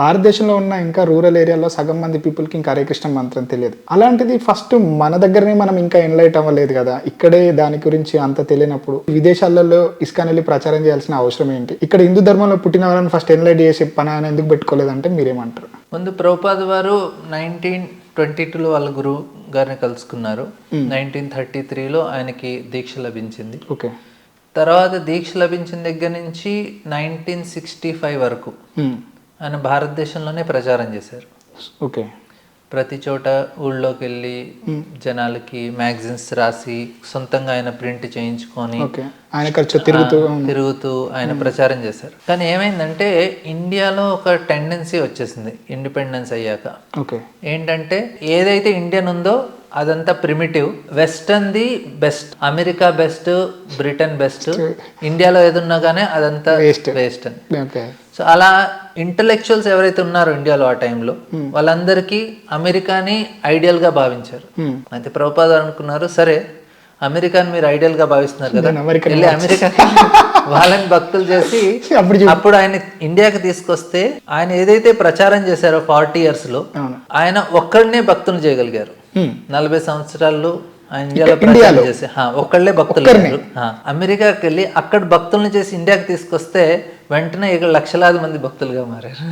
భారతదేశంలో ఉన్న ఇంకా రూరల్ ఏరియాలో సగం మంది పీపుల్కి ఇంకా హరే కృష్ణ మంత్రం తెలియదు. అలాంటిది ఫస్ట్ మన దగ్గరనే మనం ఇంకా ఎన్లైట్ అవ్వలేదు కదా, ఇక్కడే దాని గురించి అంత తెలియనప్పుడు విదేశాలలో ఇస్కాన్ వెళ్ళి ప్రచారం చేయాల్సిన అవసరం ఏంటి? ఇక్కడ హిందూ ధర్మంలో పుట్టిన వాళ్ళని ఫస్ట్ ఎన్లైట్ చేసే పని ఆయన ఎందుకు పెట్టుకోలేదంటే మీరేమంటారు? ముందు ప్రభుపాద వారు 1922లో వాళ్ళ గురువు గారిని కలుసుకున్నారు. 1933లో ఆయనకి దీక్ష లభించింది. ఓకే. తర్వాత దీక్ష లభించిన దగ్గర నుంచి 1965 వరకు ఆయన భారతదేశంలోనే ప్రచారం చేశారు. ఓకే. ప్రతి చోట ఊళ్ళోకి వెళ్ళి జనాలకి మ్యాగజైన్స్ రాసి సొంతంగా ఆయన ప్రింట్ చేయించుకొని తిరుగుతూ ఆయన ప్రచారం చేశారు. కానీ ఏమైందంటే ఇండియాలో ఒక టెండెన్సీ వచ్చేసింది ఇండిపెండెన్స్ అయ్యాక. ఏంటంటే ఏదైతే ఇండియన్ ఉందో అదంతా primitive, western the best, America best, Britain best, ఇండియాలో ఏదున్నా కానీ అదంతా వేస్ట్ అని. సో అలా ఇంటలెక్చువల్స్ ఎవరైతే ఉన్నారో ఇండియాలో ఆ టైంలో వాళ్ళందరికీ అమెరికాని ఐడియల్ గా భావించారు. అయితే ప్రభుపాద అనుకున్నారు, సరే అమెరికాని మీరు ఐడియల్ గా భావిస్తున్నారు కదా, వెళ్ళి అమెరికా వాళ్ళని భక్తులు చేసి అప్పుడు ఆయన ఇండియాకి తీసుకొస్తే ఆయన ఏదైతే ప్రచారం చేశారో 40 years లో ఆయన ఒక్కడనే భక్తులు చేయగలిగారు. 40 సంవత్సరాల్లో ఇండియాలో ప్రచారం చేసి ఒక్కళ్ళే భక్తులు. అమెరికాకి వెళ్ళి అక్కడ భక్తులను చేసి ఇండియాకి తీసుకొస్తే వెంటనే ఇక్కడ లక్షలాది మంది భక్తులుగా మారారు.